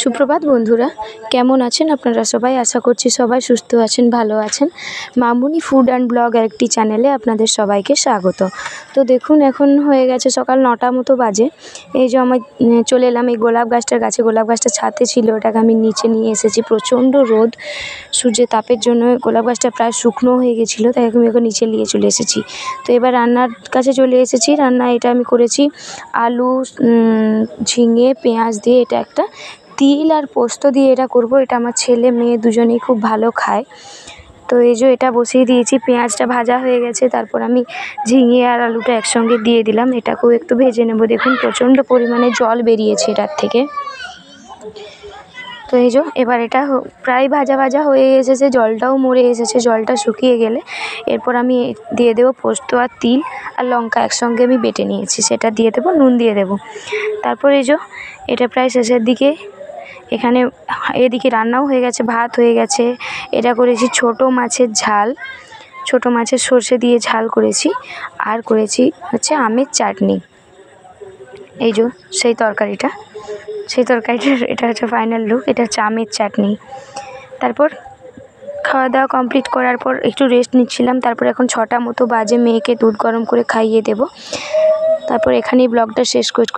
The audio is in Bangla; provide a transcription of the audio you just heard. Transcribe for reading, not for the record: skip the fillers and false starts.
সুপ্রভাত বন্ধুরা, কেমন আছেন আপনারা সবাই? আশা করছি সবাই সুস্থ আছেন, ভালো আছেন। মামুনি ফুড অ্যান্ড ব্লগ একটি চ্যানেলে আপনাদের সবাইকে স্বাগত। তো দেখুন, এখন হয়ে গেছে সকাল 9টা মতো বাজে। এই যে আমি চলে এলাম এই গোলাপ গাছটার কাছে। গোলাপ গাছটা ছাদে ছিল, ওটাকে আমি নিচে নিয়ে এসেছি। প্রচণ্ড রোদ, সূর্যের তাপের জন্য গোলাপ গাছটা প্রায় শুকনো হয়ে গেছিলো, তাই আমি ওকে নিচে নিয়ে চলে এসেছি। তো এবার রান্নার কাছে চলে এসেছি। রান্না এটা আমি করেছি আলু, ঝিঙে, পেঁয়াজ দিয়ে। এটা একটা তিল আর পোস্ত দিয়ে এটা করব। এটা আমার ছেলে মেয়ে দুজনেই খুব ভালো খায়। তো এই যে এটা বসিয়ে দিয়েছি, পেঁয়াজটা ভাজা হয়ে গেছে। তারপর আমি ঝিঙে আর আলুটা একসঙ্গে দিয়ে দিলাম। এটাকেও একটু ভেজে নেব। দেখুন প্রচণ্ড পরিমাণে জল বেরিয়েছে এটার থেকে। তো এই যে এবার এটা প্রায় ভাজা ভাজা হয়ে এসেছে, জলটাও মরে এসেছে। জলটা শুকিয়ে গেলে এরপর আমি দিয়ে দেবো পোস্ত আর তিল আর লঙ্কা একসঙ্গে আমি বেটে নিয়েছি, সেটা দিয়ে দেবো, নুন দিয়ে দেবো। তারপর এই যে এটা প্রায় শেষের দিকে। এখানে এদিকে রান্নাও হয়ে গেছে, ভাত হয়ে গেছে। এটা করেছি ছোট মাছের ঝাল, ছোট মাছের সর্ষে দিয়ে ঝাল করেছি। আর করেছি হচ্ছে আমের চাটনি। এই যে সেই তরকারিটার এটা হচ্ছে ফাইনাল লুক। এটা হচ্ছে আমের চাটনি। তারপর খাওয়া দাওয়া কমপ্লিট করার পর একটু রেস্ট নিচ্ছিলাম। তারপর এখন 6টা মতো বাজে, মেয়েকে দুধ গরম করে খাইয়ে দেব। তারপর এখানেই ব্লগটা শেষ করছি।